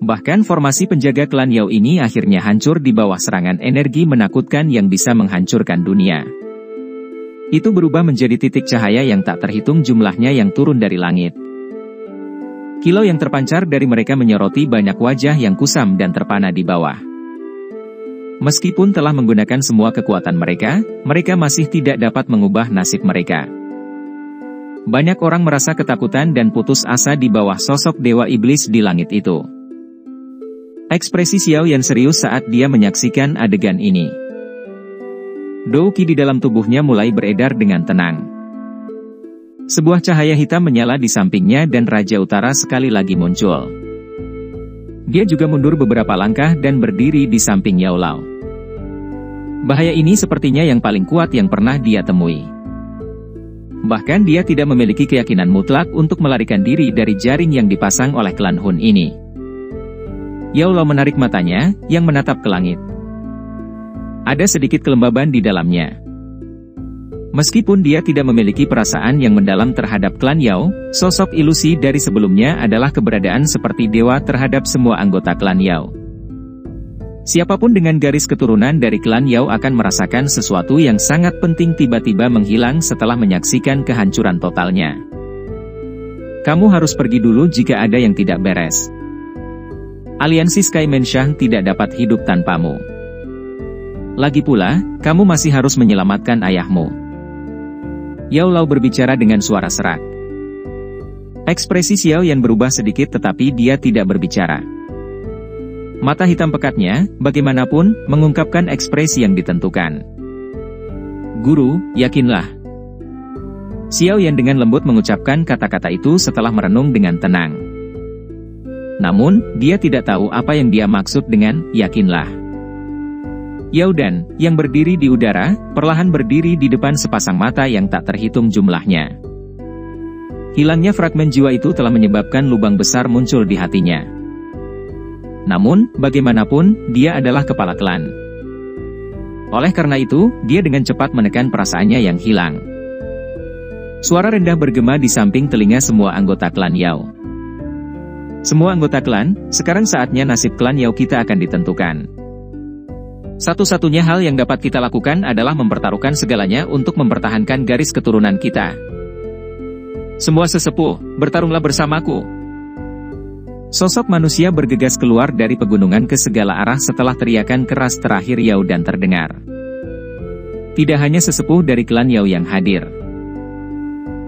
Bahkan formasi penjaga klan Yao ini akhirnya hancur di bawah serangan energi menakutkan yang bisa menghancurkan dunia. Itu berubah menjadi titik cahaya yang tak terhitung jumlahnya yang turun dari langit. Kilau yang terpancar dari mereka menyoroti banyak wajah yang kusam dan terpana di bawah. Meskipun telah menggunakan semua kekuatan mereka, mereka masih tidak dapat mengubah nasib mereka. Banyak orang merasa ketakutan dan putus asa di bawah sosok Dewa Iblis di langit itu. Ekspresi Xiao Yan serius saat dia menyaksikan adegan ini. Dou Qi di dalam tubuhnya mulai beredar dengan tenang. Sebuah cahaya hitam menyala di sampingnya dan Raja Utara sekali lagi muncul. Dia juga mundur beberapa langkah dan berdiri di samping Yao Lao. Bahaya ini sepertinya yang paling kuat yang pernah dia temui. Bahkan dia tidak memiliki keyakinan mutlak untuk melarikan diri dari jaring yang dipasang oleh klan Hun ini. Yao Lao menarik matanya, yang menatap ke langit. Ada sedikit kelembaban di dalamnya. Meskipun dia tidak memiliki perasaan yang mendalam terhadap klan Yao, sosok ilusi dari sebelumnya adalah keberadaan seperti dewa terhadap semua anggota klan Yao. Siapapun dengan garis keturunan dari klan Yao akan merasakan sesuatu yang sangat penting tiba-tiba menghilang setelah menyaksikan kehancuran totalnya. Kamu harus pergi dulu jika ada yang tidak beres. Aliansi Sky Menshang tidak dapat hidup tanpamu. Lagi pula, kamu masih harus menyelamatkan ayahmu. Yao Lao berbicara dengan suara serak. Ekspresi Xiao Yan berubah sedikit tetapi dia tidak berbicara. Mata hitam pekatnya, bagaimanapun, mengungkapkan ekspresi yang ditentukan. Guru, yakinlah. Xiao Yan dengan lembut mengucapkan kata-kata itu setelah merenung dengan tenang. Namun, dia tidak tahu apa yang dia maksud dengan, yakinlah. Yao Dan, yang berdiri di udara, perlahan berdiri di depan sepasang mata yang tak terhitung jumlahnya. Hilangnya fragmen jiwa itu telah menyebabkan lubang besar muncul di hatinya. Namun, bagaimanapun, dia adalah kepala klan. Oleh karena itu, dia dengan cepat menekan perasaannya yang hilang. Suara rendah bergema di samping telinga semua anggota klan Yao. Semua anggota klan, sekarang saatnya nasib klan Yao kita akan ditentukan. Satu-satunya hal yang dapat kita lakukan adalah mempertaruhkan segalanya untuk mempertahankan garis keturunan kita. Semua sesepuh, bertarunglah bersamaku. Sosok manusia bergegas keluar dari pegunungan ke segala arah setelah teriakan keras terakhir Yao Dan terdengar. Tidak hanya sesepuh dari klan Yao yang hadir.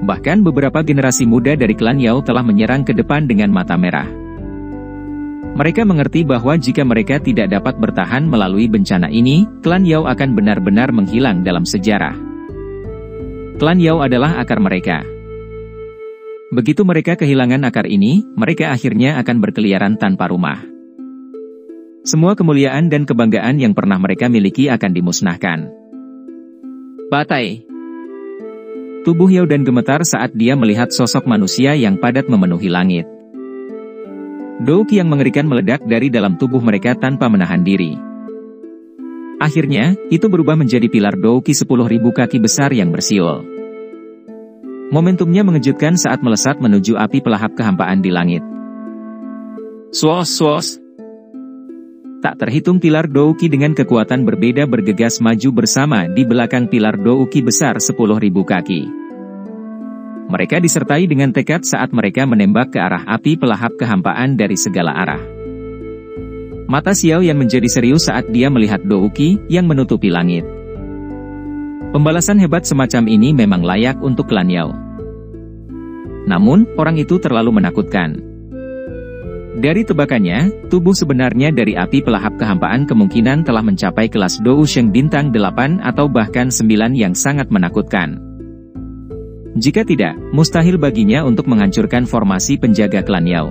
Bahkan beberapa generasi muda dari klan Yao telah menyerang ke depan dengan mata merah. Mereka mengerti bahwa jika mereka tidak dapat bertahan melalui bencana ini, klan Yao akan benar-benar menghilang dalam sejarah. Klan Yao adalah akar mereka. Begitu mereka kehilangan akar ini, mereka akhirnya akan berkeliaran tanpa rumah. Semua kemuliaan dan kebanggaan yang pernah mereka miliki akan dimusnahkan. Batai. Tubuh Yao Dan gemetar saat dia melihat sosok manusia yang padat memenuhi langit. Dou Qi yang mengerikan meledak dari dalam tubuh mereka tanpa menahan diri. Akhirnya, itu berubah menjadi pilar Dou Qi 10.000 kaki besar yang bersiul. Momentumnya mengejutkan saat melesat menuju api pelahap kehampaan di langit. Swos. Tak terhitung pilar Dou Qi dengan kekuatan berbeda bergegas maju bersama di belakang pilar Dou Qi besar 10.000 kaki. Mereka disertai dengan tekad saat mereka menembak ke arah api pelahap kehampaan dari segala arah. Mata Xiao Yan menjadi serius saat dia melihat Dou Qi yang menutupi langit. Pembalasan hebat semacam ini memang layak untuk klan Yao. Namun, orang itu terlalu menakutkan. Dari tebakannya, tubuh sebenarnya dari api pelahap kehampaan kemungkinan telah mencapai kelas Dou Sheng bintang 8 atau bahkan 9 yang sangat menakutkan. Jika tidak, mustahil baginya untuk menghancurkan formasi penjaga klan Yao.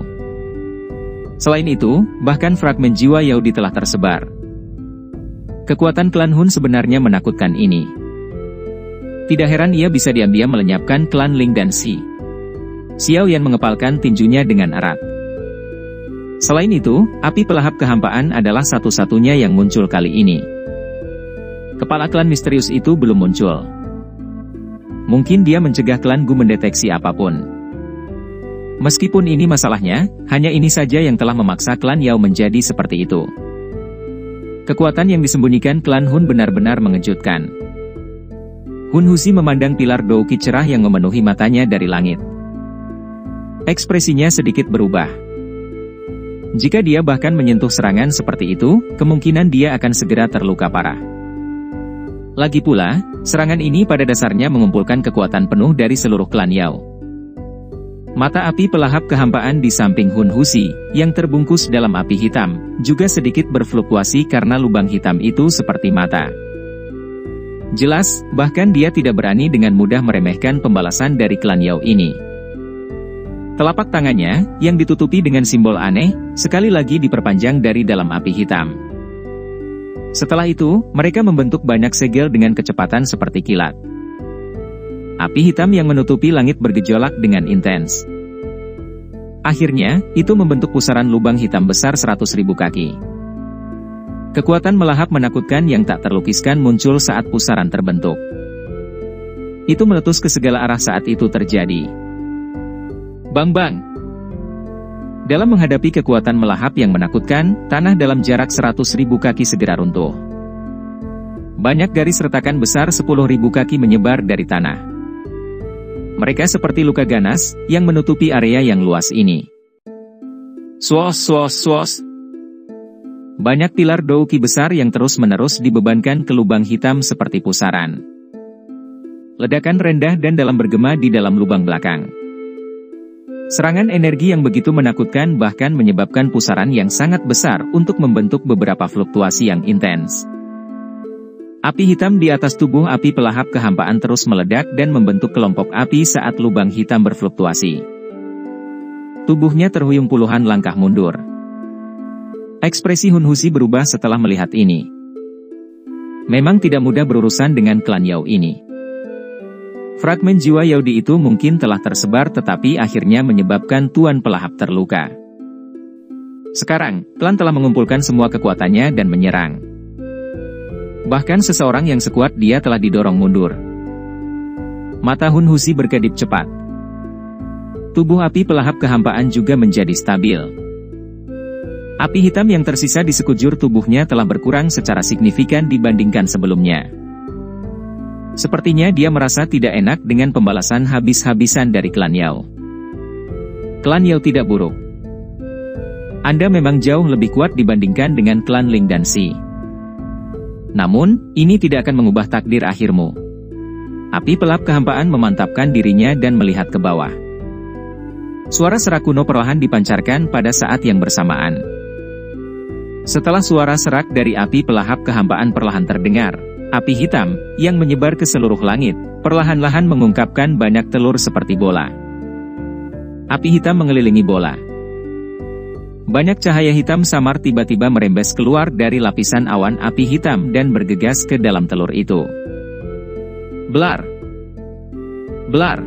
Selain itu, bahkan fragmen jiwa Yao Di telah tersebar. Kekuatan klan Hun sebenarnya menakutkan ini. Tidak heran ia bisa diam-diam melenyapkan klan Ling dan Xi. Xiao Yan mengepalkan tinjunya dengan erat. Selain itu, api pelahap kehampaan adalah satu-satunya yang muncul kali ini. Kepala klan misterius itu belum muncul. Mungkin dia mencegah klan Gu mendeteksi apapun. Meskipun ini masalahnya, hanya ini saja yang telah memaksa klan Yao menjadi seperti itu. Kekuatan yang disembunyikan klan Hun benar-benar mengejutkan. Hun Husi memandang pilar Douqi cerah yang memenuhi matanya dari langit. Ekspresinya sedikit berubah. Jika dia bahkan menyentuh serangan seperti itu, kemungkinan dia akan segera terluka parah. Lagi pula, serangan ini pada dasarnya mengumpulkan kekuatan penuh dari seluruh klan Yao. Mata api pelahap kehampaan di samping Hun Husi, yang terbungkus dalam api hitam, juga sedikit berfluktuasi karena lubang hitam itu seperti mata. Jelas, bahkan dia tidak berani dengan mudah meremehkan pembalasan dari klan Yao ini. Telapak tangannya, yang ditutupi dengan simbol aneh, sekali lagi diperpanjang dari dalam api hitam. Setelah itu, mereka membentuk banyak segel dengan kecepatan seperti kilat. Api hitam yang menutupi langit bergejolak dengan intens. Akhirnya, itu membentuk pusaran lubang hitam besar 100.000 kaki. Kekuatan melahap menakutkan yang tak terlukiskan muncul saat pusaran terbentuk. Itu meletus ke segala arah saat itu terjadi. Bang-bang! Dalam menghadapi kekuatan melahap yang menakutkan, tanah dalam jarak 100.000 kaki segera runtuh. Banyak garis retakan besar 10.000 kaki menyebar dari tanah. Mereka seperti luka ganas, yang menutupi area yang luas ini. Swos swos swos. Banyak pilar Douqi besar yang terus-menerus dibebankan ke lubang hitam seperti pusaran. Ledakan rendah dan dalam bergema di dalam lubang belakang. Serangan energi yang begitu menakutkan bahkan menyebabkan pusaran yang sangat besar untuk membentuk beberapa fluktuasi yang intens. Api hitam di atas tubuh api pelahap kehampaan terus meledak dan membentuk kelompok api saat lubang hitam berfluktuasi. Tubuhnya terhuyung puluhan langkah mundur. Ekspresi Hun Husi berubah setelah melihat ini. Memang tidak mudah berurusan dengan klan Yao ini. Fragmen jiwa Yaudi itu mungkin telah tersebar tetapi akhirnya menyebabkan Tuan Pelahap terluka. Sekarang, klan telah mengumpulkan semua kekuatannya dan menyerang. Bahkan seseorang yang sekuat dia telah didorong mundur. Mata Hun Husi berkedip cepat. Tubuh api pelahap kehampaan juga menjadi stabil. Api hitam yang tersisa di sekujur tubuhnya telah berkurang secara signifikan dibandingkan sebelumnya. Sepertinya dia merasa tidak enak dengan pembalasan habis-habisan dari klan Yao. Klan Yao tidak buruk. Anda memang jauh lebih kuat dibandingkan dengan klan Ling dan Xi. Namun, ini tidak akan mengubah takdir akhirmu. Api pelahap kehampaan memantapkan dirinya dan melihat ke bawah. Suara serak kuno perlahan dipancarkan pada saat yang bersamaan. Setelah suara serak dari api pelahap kehampaan perlahan terdengar, api hitam, yang menyebar ke seluruh langit, perlahan-lahan mengungkapkan banyak telur seperti bola. Api hitam mengelilingi bola. Banyak cahaya hitam samar tiba-tiba merembes keluar dari lapisan awan api hitam dan bergegas ke dalam telur itu. Blar! Blar!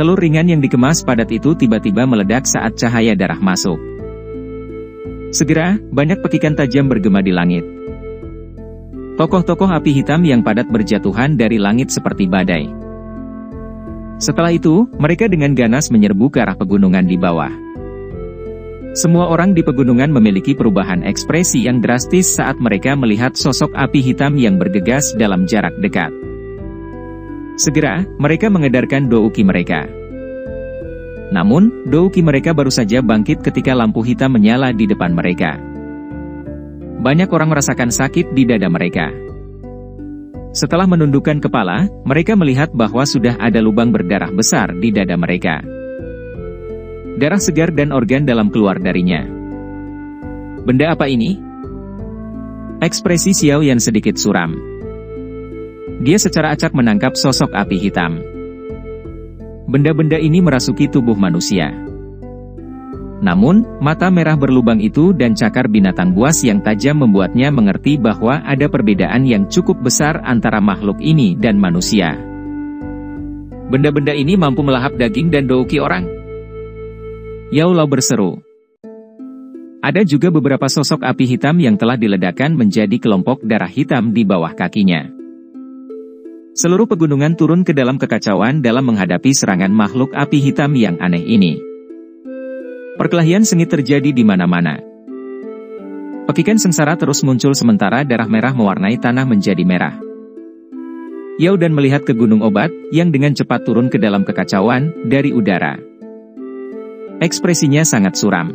Telur ringan yang dikemas padat itu tiba-tiba meledak saat cahaya darah masuk. Segera, banyak petikan tajam bergema di langit. Tokoh-tokoh api hitam yang padat berjatuhan dari langit seperti badai. Setelah itu, mereka dengan ganas menyerbu ke arah pegunungan di bawah. Semua orang di pegunungan memiliki perubahan ekspresi yang drastis saat mereka melihat sosok api hitam yang bergegas dalam jarak dekat. Segera, mereka mengedarkan Douqi mereka. Namun, Douqi mereka baru saja bangkit ketika lampu hitam menyala di depan mereka. Banyak orang merasakan sakit di dada mereka. Setelah menundukkan kepala, mereka melihat bahwa sudah ada lubang berdarah besar di dada mereka. Darah segar dan organ dalam keluar darinya. Benda apa ini? Ekspresi Xiao Yan sedikit suram. Dia secara acak menangkap sosok api hitam. Benda-benda ini merasuki tubuh manusia. Namun, mata merah berlubang itu dan cakar binatang buas yang tajam membuatnya mengerti bahwa ada perbedaan yang cukup besar antara makhluk ini dan manusia. Benda-benda ini mampu melahap daging dan Douqi orang. Yao Lao berseru. Ada juga beberapa sosok api hitam yang telah diledakkan menjadi kelompok darah hitam di bawah kakinya. Seluruh pegunungan turun ke dalam kekacauan dalam menghadapi serangan makhluk api hitam yang aneh ini. Perkelahian sengit terjadi di mana-mana. Pekikan sengsara terus muncul sementara darah merah mewarnai tanah menjadi merah. Yaodan melihat ke gunung obat, yang dengan cepat turun ke dalam kekacauan, dari udara. Ekspresinya sangat suram.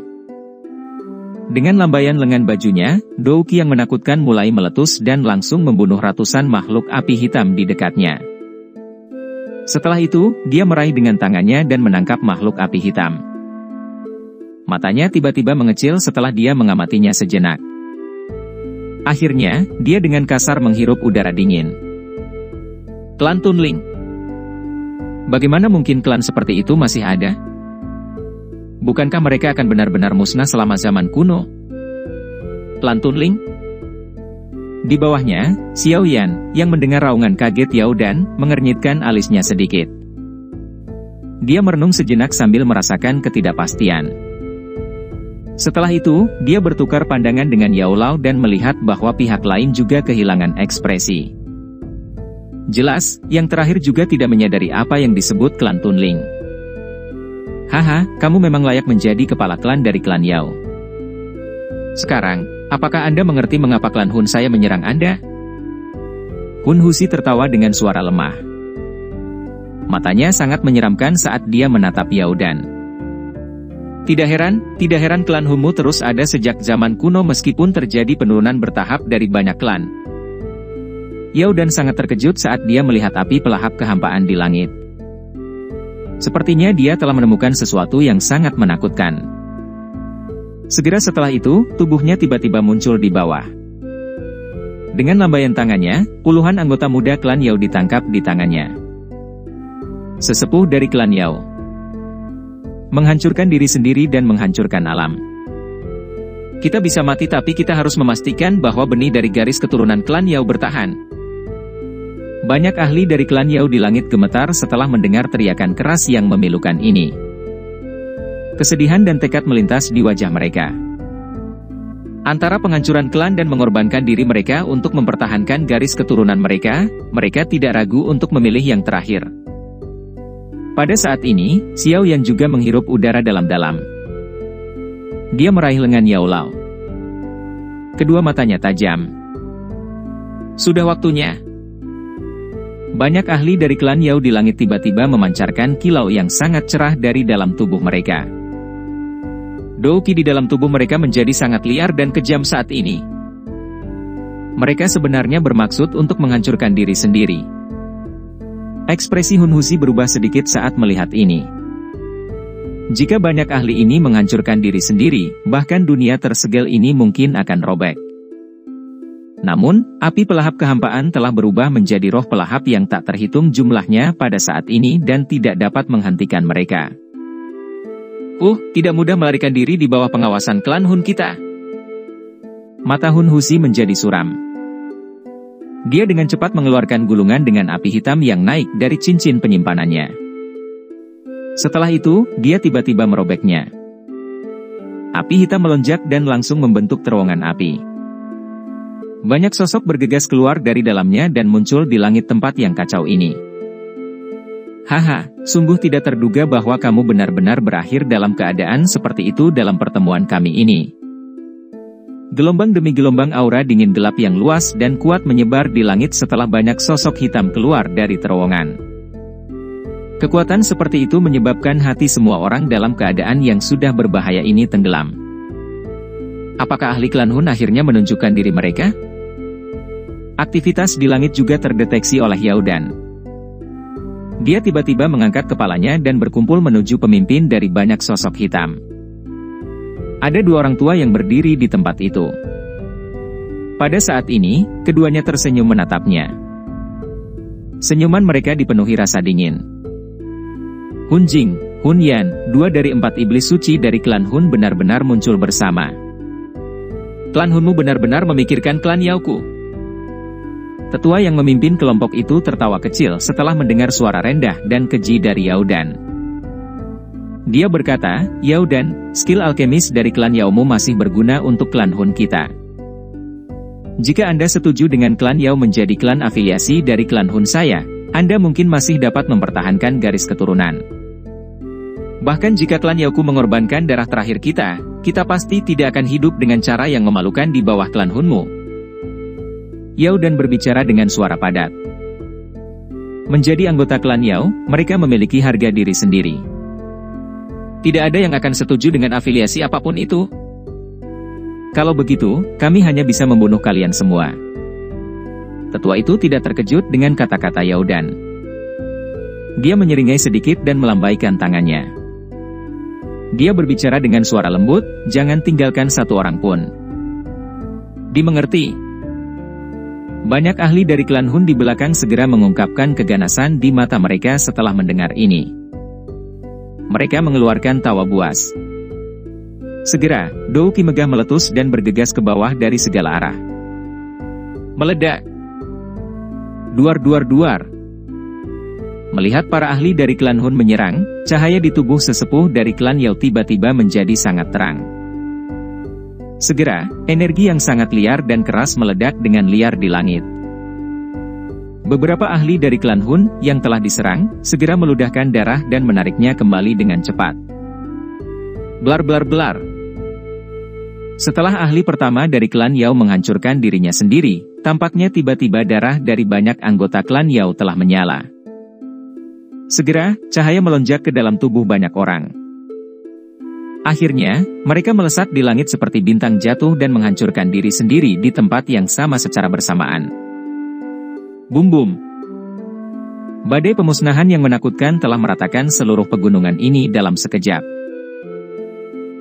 Dengan lambaian lengan bajunya, Douki yang menakutkan mulai meletus dan langsung membunuh ratusan makhluk api hitam di dekatnya. Setelah itu, dia meraih dengan tangannya dan menangkap makhluk api hitam. Matanya tiba-tiba mengecil setelah dia mengamatinya sejenak. Akhirnya, dia dengan kasar menghirup udara dingin. Klan Tunling. Bagaimana mungkin klan seperti itu masih ada? Bukankah mereka akan benar-benar musnah selama zaman kuno? Klan Tunling? Di bawahnya, Xiao Yan, yang mendengar raungan kaget Yaodan, mengernyitkan alisnya sedikit. Dia merenung sejenak sambil merasakan ketidakpastian. Setelah itu, dia bertukar pandangan dengan Yao Lao dan melihat bahwa pihak lain juga kehilangan ekspresi. Jelas, yang terakhir juga tidak menyadari apa yang disebut klan Tunling. Haha, kamu memang layak menjadi kepala klan dari klan Yao. Sekarang, apakah Anda mengerti mengapa klan Hun saya menyerang Anda? Hun Husi tertawa dengan suara lemah. Matanya sangat menyeramkan saat dia menatap Yaodan. Tidak heran klan Hunmu terus ada sejak zaman kuno meskipun terjadi penurunan bertahap dari banyak klan. Yaodan sangat terkejut saat dia melihat api pelahap kehampaan di langit. Sepertinya dia telah menemukan sesuatu yang sangat menakutkan. Segera setelah itu, tubuhnya tiba-tiba muncul di bawah. Dengan lambaian tangannya, puluhan anggota muda klan Yao ditangkap di tangannya. Sesepuh dari klan Yao. Menghancurkan diri sendiri dan menghancurkan alam. Kita bisa mati tapi kita harus memastikan bahwa benih dari garis keturunan klan Yao bertahan. Banyak ahli dari klan Yao di langit gemetar setelah mendengar teriakan keras yang memilukan ini. Kesedihan dan tekad melintas di wajah mereka. Antara penghancuran klan dan mengorbankan diri mereka untuk mempertahankan garis keturunan mereka, mereka tidak ragu untuk memilih yang terakhir. Pada saat ini, Xiao Yan juga menghirup udara dalam-dalam. Dia meraih lengan Yao Lao. Kedua matanya tajam. Sudah waktunya. Banyak ahli dari klan Yao di langit tiba-tiba memancarkan kilau yang sangat cerah dari dalam tubuh mereka. Douki di dalam tubuh mereka menjadi sangat liar dan kejam saat ini. Mereka sebenarnya bermaksud untuk menghancurkan diri sendiri. Ekspresi Hun Husi berubah sedikit saat melihat ini. Jika banyak ahli ini menghancurkan diri sendiri, bahkan dunia tersegel ini mungkin akan robek. Namun, api pelahap kehampaan telah berubah menjadi roh pelahap yang tak terhitung jumlahnya pada saat ini dan tidak dapat menghentikan mereka. Tidak mudah melarikan diri di bawah pengawasan klan Hun kita. Mata Hun Husi menjadi suram. Dia dengan cepat mengeluarkan gulungan dengan api hitam yang naik dari cincin penyimpanannya. Setelah itu, dia tiba-tiba merobeknya. Api hitam melonjak dan langsung membentuk terowongan api. Banyak sosok bergegas keluar dari dalamnya dan muncul di langit tempat yang kacau ini. Haha, sungguh tidak terduga bahwa kamu benar-benar berakhir dalam keadaan seperti itu dalam pertemuan kami ini. Gelombang demi gelombang aura dingin gelap yang luas dan kuat menyebar di langit setelah banyak sosok hitam keluar dari terowongan. Kekuatan seperti itu menyebabkan hati semua orang dalam keadaan yang sudah berbahaya ini tenggelam. Apakah ahli klan Hun akhirnya menunjukkan diri mereka? Aktivitas di langit juga terdeteksi oleh Yaodan. Dia tiba-tiba mengangkat kepalanya dan berkumpul menuju pemimpin dari banyak sosok hitam. Ada dua orang tua yang berdiri di tempat itu. Pada saat ini, keduanya tersenyum menatapnya. Senyuman mereka dipenuhi rasa dingin. Hun Jing, Hun Yan, dua dari 4 iblis suci dari klan Hun benar-benar muncul bersama. Klan Hunmu benar-benar memikirkan klan Yaoku. Tetua yang memimpin kelompok itu tertawa kecil setelah mendengar suara rendah dan keji dari Yaodan. Dia berkata, Yaodan, skill alkemis dari klan Yaomu masih berguna untuk klan Hun kita. Jika Anda setuju dengan klan Yao menjadi klan afiliasi dari klan Hun saya, Anda mungkin masih dapat mempertahankan garis keturunan. Bahkan jika klan Yaoku mengorbankan darah terakhir kita pasti tidak akan hidup dengan cara yang memalukan di bawah klan Hunmu. Yao Dan berbicara dengan suara padat. Menjadi anggota klan Yao, mereka memiliki harga diri sendiri. Tidak ada yang akan setuju dengan afiliasi apapun itu. Kalau begitu, kami hanya bisa membunuh kalian semua. Tetua itu tidak terkejut dengan kata-kata Yao Dan. Dia menyeringai sedikit dan melambaikan tangannya. Dia berbicara dengan suara lembut, jangan tinggalkan satu orang pun. Dimengerti. Banyak ahli dari klan Hun di belakang segera mengungkapkan keganasan di mata mereka setelah mendengar ini. Mereka mengeluarkan tawa buas. Segera, Dou Qi megah meletus dan bergegas ke bawah dari segala arah. Meledak. Duar. Melihat para ahli dari klan Hun menyerang, cahaya di tubuh sesepuh dari klan Yao tiba-tiba menjadi sangat terang. Segera, energi yang sangat liar dan keras meledak dengan liar di langit. Beberapa ahli dari klan Hun yang telah diserang, segera meludahkan darah dan menariknya kembali dengan cepat. Blar. Setelah ahli pertama dari klan Yao menghancurkan dirinya sendiri, tampaknya tiba-tiba darah dari banyak anggota klan Yao telah menyala. Segera, cahaya melonjak ke dalam tubuh banyak orang. Akhirnya, mereka melesat di langit seperti bintang jatuh dan menghancurkan diri sendiri di tempat yang sama secara bersamaan. Bum. Badai pemusnahan yang menakutkan telah meratakan seluruh pegunungan ini dalam sekejap.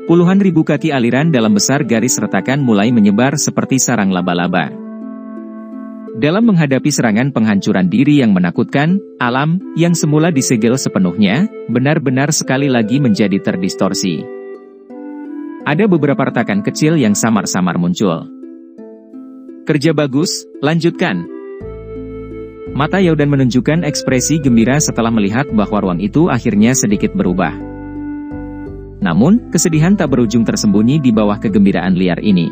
Puluhan ribu kaki aliran dalam besar garis retakan mulai menyebar seperti sarang laba-laba. Dalam menghadapi serangan penghancuran diri yang menakutkan, alam, yang semula disegel sepenuhnya, benar-benar sekali lagi menjadi terdistorsi. Ada beberapa retakan kecil yang samar-samar muncul. Kerja bagus, lanjutkan. Mata Yao Dan menunjukkan ekspresi gembira setelah melihat bahwa ruang itu akhirnya sedikit berubah. Namun, kesedihan tak berujung tersembunyi di bawah kegembiraan liar ini.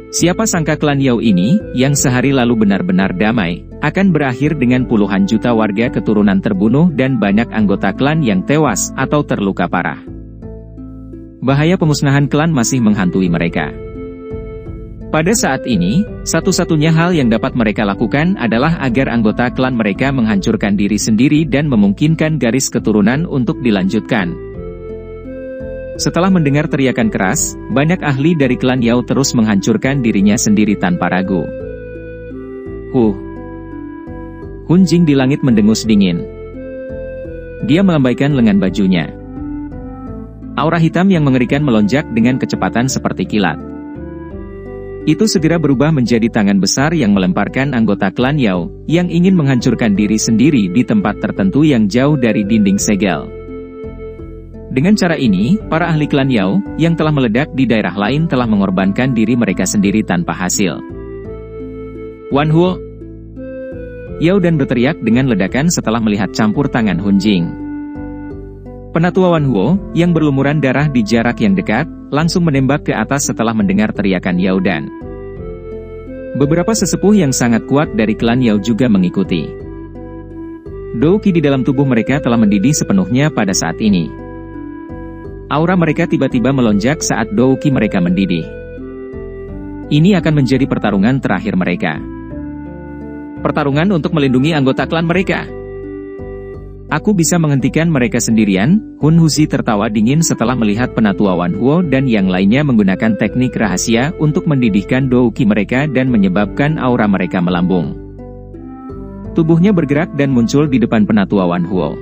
Siapa sangka klan Yao ini, yang sehari lalu benar-benar damai, akan berakhir dengan puluhan juta warga keturunan terbunuh dan banyak anggota klan yang tewas atau terluka parah. Bahaya pemusnahan klan masih menghantui mereka. Pada saat ini, satu-satunya hal yang dapat mereka lakukan adalah agar anggota klan mereka menghancurkan diri sendiri dan memungkinkan garis keturunan untuk dilanjutkan. Setelah mendengar teriakan keras, banyak ahli dari klan Yao terus menghancurkan dirinya sendiri tanpa ragu. Hun Jing di langit mendengus dingin. Dia melambaikan lengan bajunya. Aura hitam yang mengerikan melonjak dengan kecepatan seperti kilat. Itu segera berubah menjadi tangan besar yang melemparkan anggota klan Yao, yang ingin menghancurkan diri sendiri di tempat tertentu yang jauh dari dinding segel. Dengan cara ini, para ahli klan Yao, yang telah meledak di daerah lain telah mengorbankan diri mereka sendiri tanpa hasil. Wan Huo! Yao Dan berteriak dengan ledakan setelah melihat campur tangan Hun Jing. Penatua Wan Huo, yang berlumuran darah di jarak yang dekat, langsung menembak ke atas setelah mendengar teriakan Yao Dan. Beberapa sesepuh yang sangat kuat dari klan Yao juga mengikuti. Dou Qi di dalam tubuh mereka telah mendidih sepenuhnya pada saat ini. Aura mereka tiba-tiba melonjak saat Dou Qi mereka mendidih. Ini akan menjadi pertarungan terakhir mereka. Pertarungan untuk melindungi anggota klan mereka. Aku bisa menghentikan mereka sendirian. Hun Huzi tertawa dingin setelah melihat penatua Wan Huo dan yang lainnya menggunakan teknik rahasia untuk mendidihkan Dou Qi mereka dan menyebabkan aura mereka melambung. Tubuhnya bergerak dan muncul di depan penatua Wan Huo.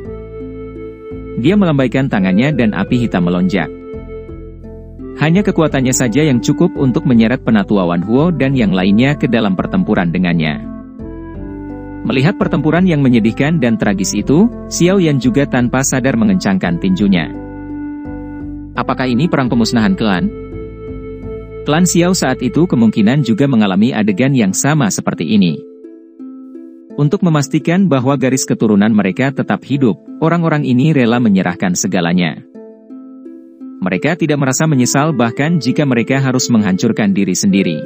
Dia melambaikan tangannya dan api hitam melonjak. Hanya kekuatannya saja yang cukup untuk menyeret penatua Wan Huo dan yang lainnya ke dalam pertempuran dengannya. Melihat pertempuran yang menyedihkan dan tragis itu, Xiao Yan juga tanpa sadar mengencangkan tinjunya. Apakah ini perang pemusnahan klan? Klan Xiao saat itu kemungkinan juga mengalami adegan yang sama seperti ini. Untuk memastikan bahwa garis keturunan mereka tetap hidup, orang-orang ini rela menyerahkan segalanya. Mereka tidak merasa menyesal bahkan jika mereka harus menghancurkan diri sendiri.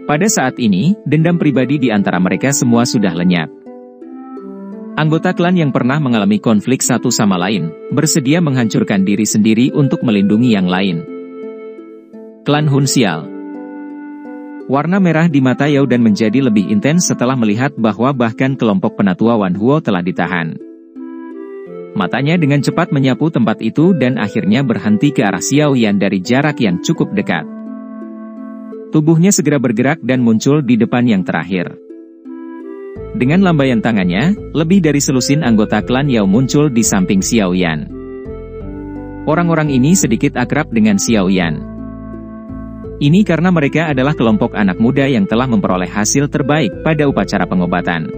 Pada saat ini, dendam pribadi di antara mereka semua sudah lenyap. Anggota klan yang pernah mengalami konflik satu sama lain, bersedia menghancurkan diri sendiri untuk melindungi yang lain. Klan Hun Sial. Warna merah di mata Yao Dan menjadi lebih intens setelah melihat bahwa bahkan kelompok penatua Wan Huo telah ditahan. Matanya dengan cepat menyapu tempat itu dan akhirnya berhenti ke arah Xiao Yan dari jarak yang cukup dekat. Tubuhnya segera bergerak dan muncul di depan yang terakhir. Dengan lambaian tangannya, lebih dari selusin anggota klan Yao muncul di samping Xiao Yan. Orang-orang ini sedikit akrab dengan Xiao Yan. Ini karena mereka adalah kelompok anak muda yang telah memperoleh hasil terbaik pada upacara pengobatan.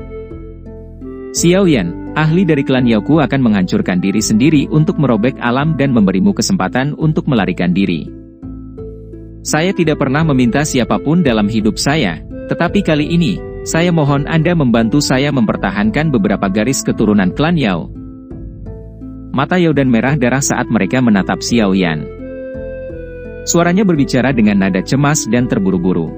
Xiao Yan, ahli dari klan Yaoku akan menghancurkan diri sendiri untuk merobek alam dan memberimu kesempatan untuk melarikan diri. Saya tidak pernah meminta siapapun dalam hidup saya, tetapi kali ini, saya mohon Anda membantu saya mempertahankan beberapa garis keturunan klan Yao. Mata Yao Dan merah darah saat mereka menatap Xiao Yan. Suaranya berbicara dengan nada cemas dan terburu-buru.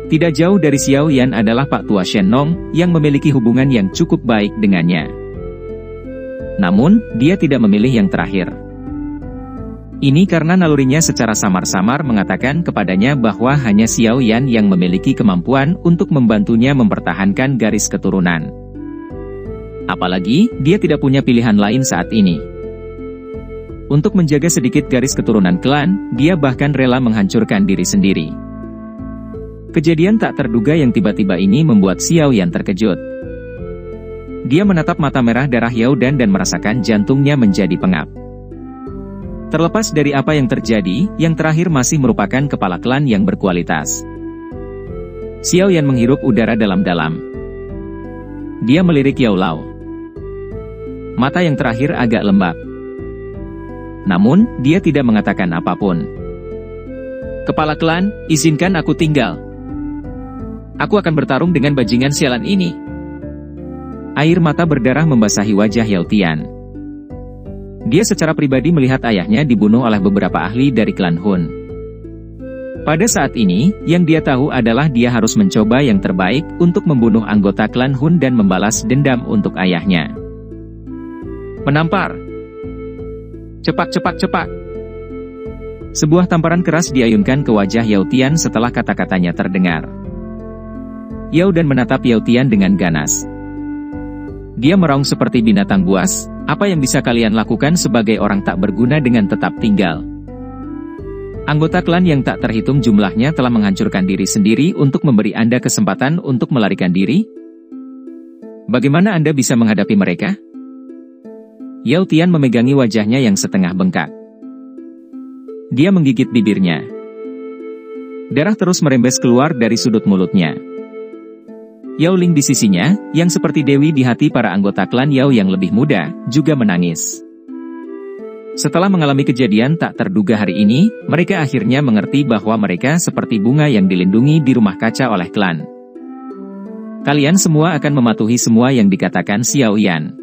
Tidak jauh dari Xiao Yan adalah Pak Tua Shen Nong, yang memiliki hubungan yang cukup baik dengannya. Namun, dia tidak memilih yang terakhir. Ini karena nalurinya secara samar-samar mengatakan kepadanya bahwa hanya Xiao Yan yang memiliki kemampuan untuk membantunya mempertahankan garis keturunan. Apalagi, dia tidak punya pilihan lain saat ini. Untuk menjaga sedikit garis keturunan klan, dia bahkan rela menghancurkan diri sendiri. Kejadian tak terduga yang tiba-tiba ini membuat Xiao Yan terkejut. Dia menatap mata merah darah Yao Dan merasakan jantungnya menjadi pengap. Terlepas dari apa yang terjadi, yang terakhir masih merupakan kepala klan yang berkualitas. Xiao Yan menghirup udara dalam-dalam. Dia melirik Yao Lao. Mata yang terakhir agak lembab. Namun, dia tidak mengatakan apapun. Kepala klan, izinkan aku tinggal. Aku akan bertarung dengan bajingan sialan ini. Air mata berdarah membasahi wajah Yao Tian. Dia secara pribadi melihat ayahnya dibunuh oleh beberapa ahli dari klan Hun. Pada saat ini, yang dia tahu adalah dia harus mencoba yang terbaik untuk membunuh anggota klan Hun dan membalas dendam untuk ayahnya. Menampar. Cepat. Sebuah tamparan keras diayunkan ke wajah Yao Tian setelah kata-katanya terdengar. Yao Dan menatap Yao Tian dengan ganas. Dia meraung seperti binatang buas. Apa yang bisa kalian lakukan sebagai orang tak berguna dengan tetap tinggal? Anggota klan yang tak terhitung jumlahnya telah menghancurkan diri sendiri untuk memberi Anda kesempatan untuk melarikan diri? Bagaimana Anda bisa menghadapi mereka? Yao Tian memegangi wajahnya yang setengah bengkak. Dia menggigit bibirnya. Darah terus merembes keluar dari sudut mulutnya. Yao Ling di sisinya, yang seperti dewi di hati para anggota klan Yao yang lebih muda, juga menangis. Setelah mengalami kejadian tak terduga hari ini, mereka akhirnya mengerti bahwa mereka seperti bunga yang dilindungi di rumah kaca oleh klan. Kalian semua akan mematuhi semua yang dikatakan Xiao Yan.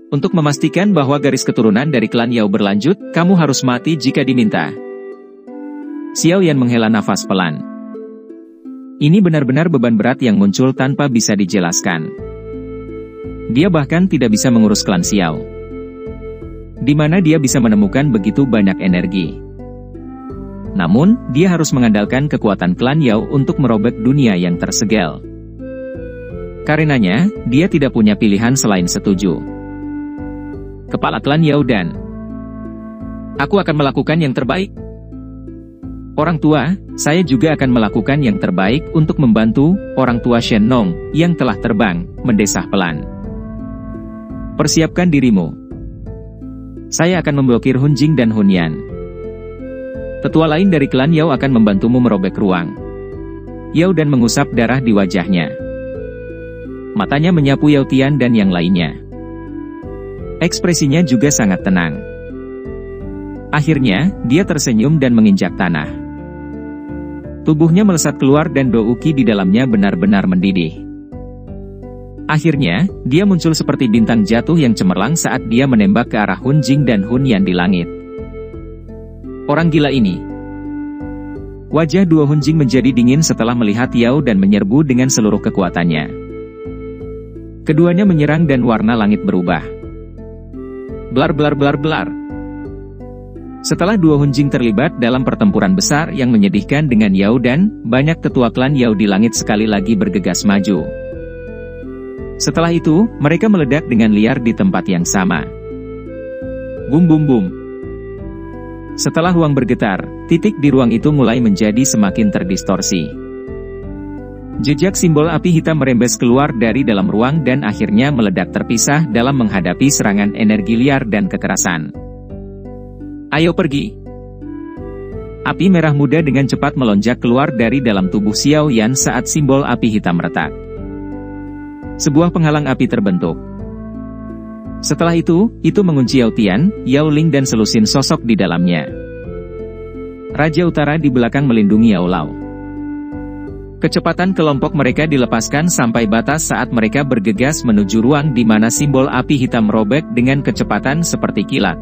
Untuk memastikan bahwa garis keturunan dari klan Yao berlanjut, kamu harus mati jika diminta. Xiao Yan menghela nafas pelan. Ini benar-benar beban berat yang muncul tanpa bisa dijelaskan. Dia bahkan tidak bisa mengurus klan Xiao. Di mana dia bisa menemukan begitu banyak energi. Namun, dia harus mengandalkan kekuatan klan Yao untuk merobek dunia yang tersegel. Karenanya, dia tidak punya pilihan selain setuju. Kepala klan Yao Dan. Aku akan melakukan yang terbaik. Orang tua, saya juga akan melakukan yang terbaik untuk membantu orang tua Shen Nong yang telah terbang, mendesah pelan. Persiapkan dirimu. Saya akan memblokir Hun Jing dan Hun Yan. Tetua lain dari klan Yao akan membantumu merobek ruang. Yao Dan mengusap darah di wajahnya. Matanya menyapu Yao Tian dan yang lainnya. Ekspresinya juga sangat tenang. Akhirnya, dia tersenyum dan menginjak tanah. Tubuhnya melesat keluar dan douki di dalamnya benar-benar mendidih. Akhirnya, dia muncul seperti bintang jatuh yang cemerlang saat dia menembak ke arah Hun Jing dan Hun Yan di langit. Orang gila ini. Wajah Duo Hunjing menjadi dingin setelah melihat Yao dan menyerbu dengan seluruh kekuatannya. Keduanya menyerang dan warna langit berubah. Blar blar blar blar. Setelah Duo Hunjing terlibat dalam pertempuran besar yang menyedihkan dengan Yao dan banyak tetua klan Yao di langit sekali lagi bergegas maju. Setelah itu, mereka meledak dengan liar di tempat yang sama. Bum bum bum. Setelah ruang bergetar, titik di ruang itu mulai menjadi semakin terdistorsi. Jejak simbol api hitam merembes keluar dari dalam ruang dan akhirnya meledak terpisah dalam menghadapi serangan energi liar dan kekerasan. Ayo pergi! Api merah muda dengan cepat melonjak keluar dari dalam tubuh Xiao Yan saat simbol api hitam retak. Sebuah penghalang api terbentuk. Setelah itu mengunci Yao Tian, Yao Ling dan selusin sosok di dalamnya. Raja Utara di belakang melindungi Yao Lao. Kecepatan kelompok mereka dilepaskan sampai batas saat mereka bergegas menuju ruang di mana simbol api hitam robek dengan kecepatan seperti kilat.